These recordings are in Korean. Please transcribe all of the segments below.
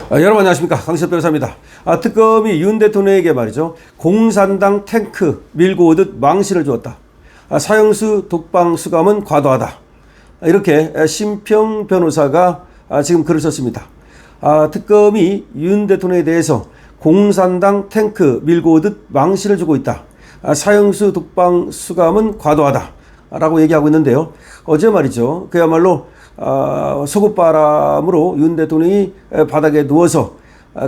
여러분 안녕하십니까, 강시혁 변호사입니다. 특검이 윤 대통령에게 말이죠, 공산당 탱크 밀고 오듯 망신을 주었다. 사형수 독방 수감은 과도하다. 이렇게 심평 변호사가 지금 글을 썼습니다. 특검이 윤 대통령에 대해서 공산당 탱크 밀고 오듯 망신을 주고 있다. 사형수 독방 수감은 과도하다. 라고 얘기하고 있는데요. 어제 말이죠, 그야말로 소굿바람으로 윤 대통령이 바닥에 누워서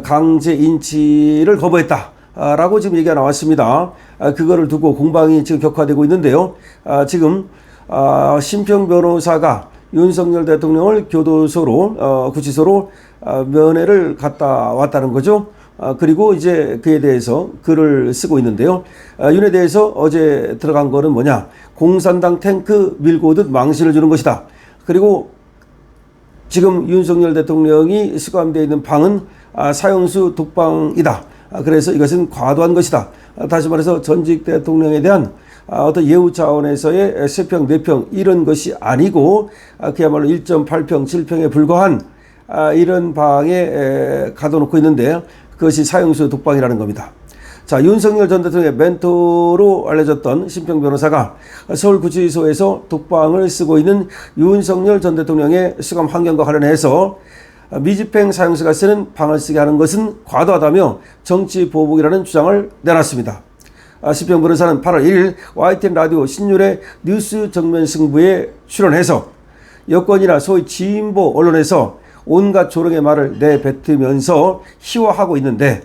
강제 인치를 거부했다 라고 지금 얘기가 나왔습니다. 그거를 두고 공방이 지금 격화되고 있는데요. 지금 심평 변호사가 윤석열 대통령을 교도소로 구치소로 면회를 갔다 왔다는 거죠. 그리고 이제 그에 대해서 글을 쓰고 있는데요. 윤에 대해서 어제 들어간 거는 뭐냐, 공산당 탱크 밀고 오듯 망신을 주는 것이다. 그리고 지금 윤석열 대통령이 수감되어 있는 방은 사형수 독방이다. 그래서 이것은 과도한 것이다. 다시 말해서 전직 대통령에 대한 어떤 예우 차원에서의 3평, 4평 이런 것이 아니고 그야말로 1.8평, 7평에 불과한 이런 방에 가둬놓고 있는데 그것이 사형수 독방이라는 겁니다. 자, 윤석열 전 대통령의 멘토로 알려졌던 심평 변호사가 서울구치소에서 독방을 쓰고 있는 윤석열 전 대통령의 수감 환경과 관련해서 미집행 사형수가 쓰는 방을 쓰게 하는 것은 과도하다며 정치 보복이라는 주장을 내놨습니다. 심평 변호사는 8월 1일 YTN 라디오 신율의 뉴스 정면 승부에 출연해서 여권이나 소위 진보 언론에서 온갖 조롱의 말을 내뱉으면서 희화하고 있는데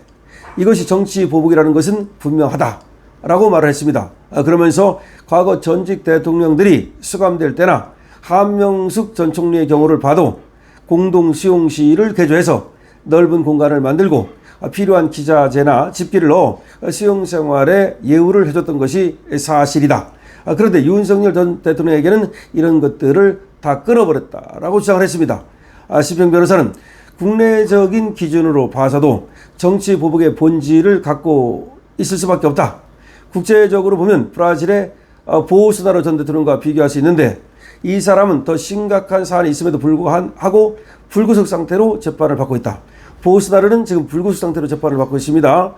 이것이 정치 보복이라는 것은 분명하다라고 말을 했습니다. 그러면서 과거 전직 대통령들이 수감될 때나 한명숙 전 총리의 경우를 봐도 공동수용실을 개조해서 넓은 공간을 만들고 필요한 기자재나 집기를 넣어 수용생활에 예우를 해줬던 것이 사실이다. 그런데 윤석열 전 대통령에게는 이런 것들을 다 끊어버렸다라고 주장을 했습니다. 심평 변호사는 국내적인 기준으로 봐서도 정치 보복의 본질을 갖고 있을 수밖에 없다. 국제적으로 보면 브라질의 보우스나로 전 대통령과 비교할 수 있는데 이 사람은 더 심각한 사안이 있음에도 불구하고 불구속 상태로 재판을 받고 있다. 보우스나로는 지금 불구속 상태로 재판을 받고 있습니다.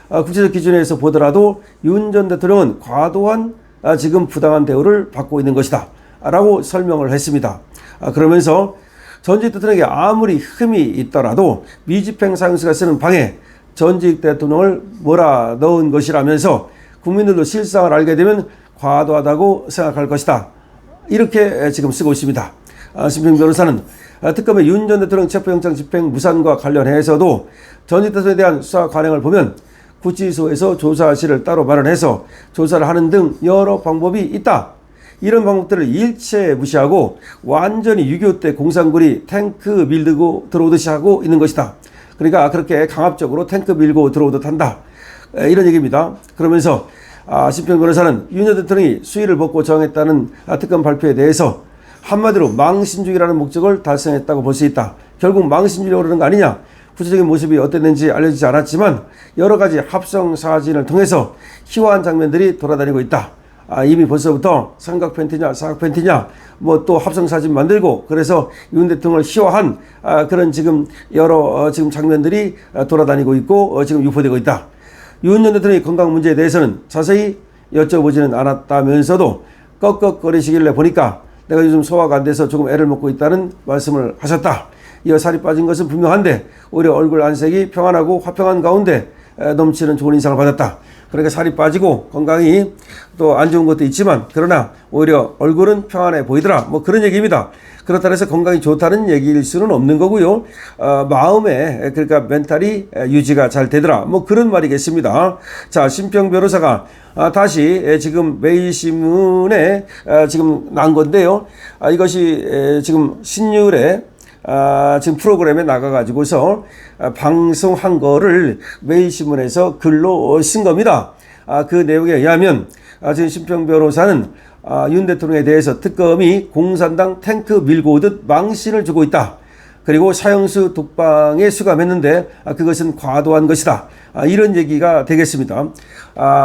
국제적 기준에서 보더라도 윤 전 대통령은 과도한 지금 부당한 대우를 받고 있는 것이다 라고 설명을 했습니다. 그러면서 전직 대통령에게 아무리 흠이 있더라도 미집행 사형수가 쓰는 방에 전직 대통령을 몰아넣은 것이라면서 국민들도 실상을 알게 되면 과도하다고 생각할 것이다. 이렇게 지금 쓰고 있습니다. 심평 변호사는 특검의 윤 전 대통령 체포영장 집행 무산과 관련해서도 전직 대통령에 대한 수사 관행을 보면 구치소에서 조사실을 따로 마련해서 조사를 하는 등 여러 방법이 있다. 이런 방법들을 일체 무시하고 완전히 6.25 때 공산군이 탱크 밀고 들어오듯이 하고 있는 것이다. 그러니까 그렇게 강압적으로 탱크 밀고 들어오듯 한다. 이런 얘기입니다. 그러면서 심평 변호사는 윤 전 대통령이 수위를 벗고 정했다는 특검 발표에 대해서 한마디로 망신주의라는 목적을 달성했다고 볼 수 있다. 결국 망신주의라고 그러는 거 아니냐. 구체적인 모습이 어땠는지 알려지지 않았지만 여러 가지 합성 사진을 통해서 희화한 장면들이 돌아다니고 있다. 이미 벌써부터 삼각 팬티냐 사각 팬티냐 뭐 또 합성 사진 만들고 그래서 윤 대통령을 희화한 그런 지금 여러 지금 장면들이 돌아다니고 있고 지금 유포되고 있다. 윤 전 대통령의 건강 문제에 대해서는 자세히 여쭤보지는 않았다면서도 꺽꺽거리시길래 보니까 내가 요즘 소화가 안 돼서 조금 애를 먹고 있다는 말씀을 하셨다. 이어 살이 빠진 것은 분명한데 오히려 얼굴 안색이 평안하고 화평한 가운데 넘치는 좋은 인상을 받았다. 그러니까 살이 빠지고 건강이 또 안 좋은 것도 있지만 그러나 오히려 얼굴은 평안해 보이더라. 뭐 그런 얘기입니다. 그렇다고 해서 건강이 좋다는 얘기일 수는 없는 거고요. 마음에 그러니까 멘탈이 유지가 잘 되더라. 뭐 그런 말이겠습니다. 자, 심평 변호사가 다시 지금 매일신문에 지금 난 건데요. 이것이 지금 신율에 지금 프로그램에 나가가지고서 방송한 거를 매일신문에서 글로 쓴 겁니다. 그 내용에 의하면 지금 심평 변호사는 윤 대통령에 대해서 특검이 공산당 탱크 밀고 오듯 망신을 주고 있다. 그리고 사형수 독방에 수감했는데 그것은 과도한 것이다. 이런 얘기가 되겠습니다.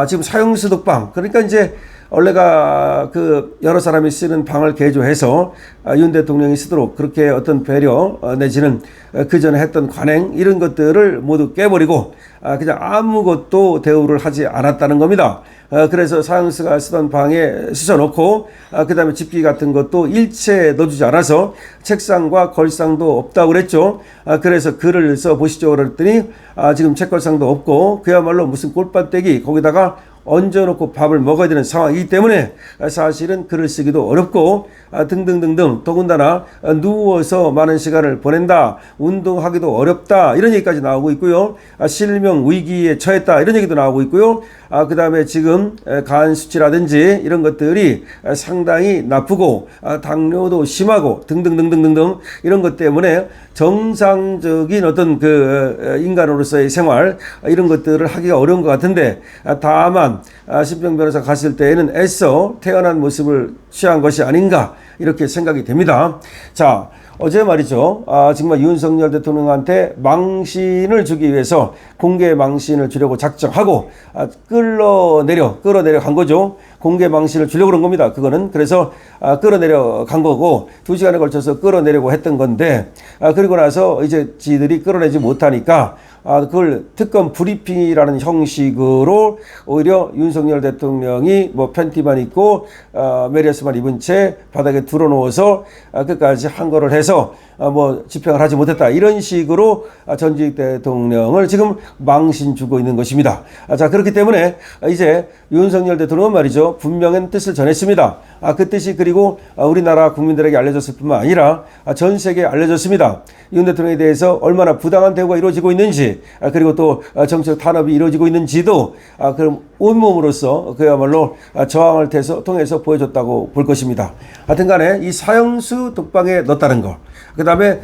지금 사형수 독방, 그러니까 이제 원래가 그 여러 사람이 쓰는 방을 개조해서 윤 대통령이 쓰도록 그렇게 어떤 배려 내지는 그 전에 했던 관행 이런 것들을 모두 깨버리고 그냥 아무것도 대우를 하지 않았다는 겁니다. 그래서 사형수가 쓰던 방에 쑤셔놓고 그 다음에 집기 같은 것도 일체 넣어주지 않아서 책상과 걸상도 없다고 그랬죠. 그래서 글을 써보시죠 그랬더니 지금 책걸상도 없고 그야말로 무슨 꼴밭대기 거기다가 얹어놓고 밥을 먹어야 되는 상황이기 때문에 사실은 글을 쓰기도 어렵고 등등등등 더군다나 누워서 많은 시간을 보낸다 운동하기도 어렵다 이런 얘기까지 나오고 있고요. 실명 위기에 처했다 이런 얘기도 나오고 있고요. 그 다음에 지금 간 수치라든지 이런 것들이 상당히 나쁘고 당뇨도 심하고 등등등등등등 이런 것 때문에 정상적인 어떤 그 인간으로서의 생활 이런 것들을 하기가 어려운 것 같은데 다만 신병 변호사 갔을 때에는 애써 태어난 모습을 취한 것이 아닌가 이렇게 생각이 됩니다. 자, 어제 말이죠. 정말 윤석열 대통령한테 망신을 주기 위해서 공개 망신을 주려고 작정하고 끌어내려 간 거죠. 공개 망신을 주려고 그런 겁니다. 그거는 그래서 끌어내려 간 거고 2시간에 걸쳐서 끌어내려고 했던 건데 그리고 나서 이제 지들이 끌어내지 못하니까 그걸 특검 브리핑이라는 형식으로 오히려 윤석열 대통령이 뭐 팬티만 입고 메리어스만 입은 채 바닥에 드러누워서 끝까지 항거를 해서 뭐 집행을 하지 못했다 이런 식으로 전직 대통령을 지금 망신 주고 있는 것입니다. 자, 그렇기 때문에 이제 윤석열 대통령은 말이죠 분명한 뜻을 전했습니다. 그 뜻이 그리고 우리나라 국민들에게 알려졌을 뿐만 아니라 전 세계에 알려졌습니다. 윤 대통령에 대해서 얼마나 부당한 대우가 이루어지고 있는지 그리고 또 정치적 탄압이 이루어지고 있는지도 그럼 온몸으로서 그야말로 저항을 통해서 보여줬다고 볼 것입니다. 하여튼 간에 이 사형수 독방에 넣었다는 거 그 다음에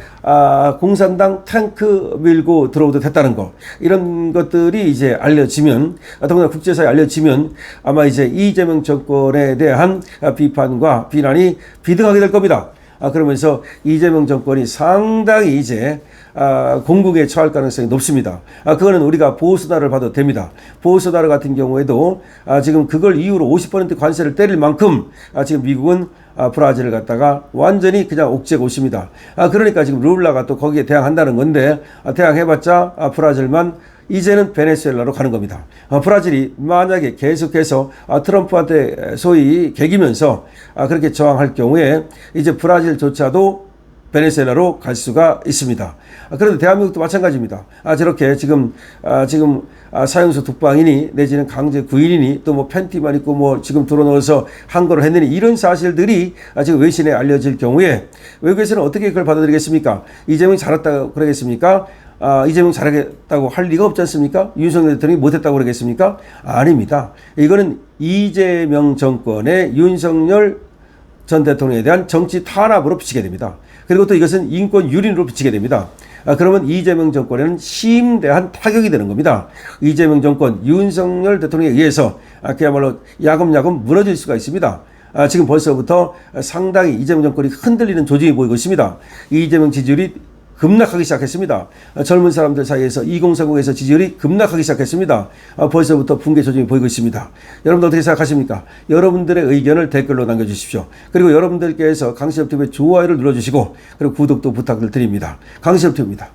공산당 탱크 밀고 들어오듯 했다는 거 이런 것들이 이제 알려지면 더군다나 국제사회에 알려지면 아마 이제 이재명 정권에 대한 비판과 비난이 비등하게 될 겁니다. 그러면서 이재명 정권이 상당히 이제 공국에 처할 가능성이 높습니다. 그거는 우리가 보수나라를 봐도 됩니다. 보수나라 같은 경우에도 지금 그걸 이유로 50% 관세를 때릴 만큼 지금 미국은 브라질을 갖다가 완전히 그냥 옥죄고있습니다. 그러니까 지금 룰라가 또 거기에 대항한다는 건데 대항해봤자 브라질만 이제는 베네수엘라로 가는 겁니다. 브라질이 만약에 계속해서 트럼프한테 소위 개기면서 그렇게 저항할 경우에 이제 브라질조차도 베네수엘라로 갈 수가 있습니다. 그런데 대한민국도 마찬가지입니다. 저렇게 지금 사형수 독방이니 내지는 강제 구인이니 또 뭐 팬티만 입고 뭐 지금 들어넣어서 항거를 했느니 이런 사실들이 지금 외신에 알려질 경우에 외국에서는 어떻게 그걸 받아들이겠습니까? 이재명이 잘했다고 그러겠습니까? 이재명 잘하겠다고 할 리가 없지 않습니까? 윤석열 대통령이 못했다고 그러겠습니까? 아닙니다. 이거는 이재명 정권의 윤석열 전 대통령에 대한 정치 탄압으로 비치게 됩니다. 그리고 또 이것은 인권 유린으로 비치게 됩니다. 그러면 이재명 정권에는 심대한 타격이 되는 겁니다. 이재명 정권, 윤석열 대통령에 의해서 그야말로 야금야금 무너질 수가 있습니다. 지금 벌써부터 상당히 이재명 정권이 흔들리는 조짐이 보이고 있습니다. 이재명 지지율이 급락하기 시작했습니다. 젊은 사람들 사이에서 2030에서 지지율이 급락하기 시작했습니다. 벌써부터 붕괴 조짐이 보이고 있습니다. 여러분들 어떻게 생각하십니까? 여러분들의 의견을 댓글로 남겨주십시오. 그리고 여러분들께서 강시엽TV의 좋아요를 눌러주시고 그리고 구독도 부탁을 드립니다. 강시엽TV입니다.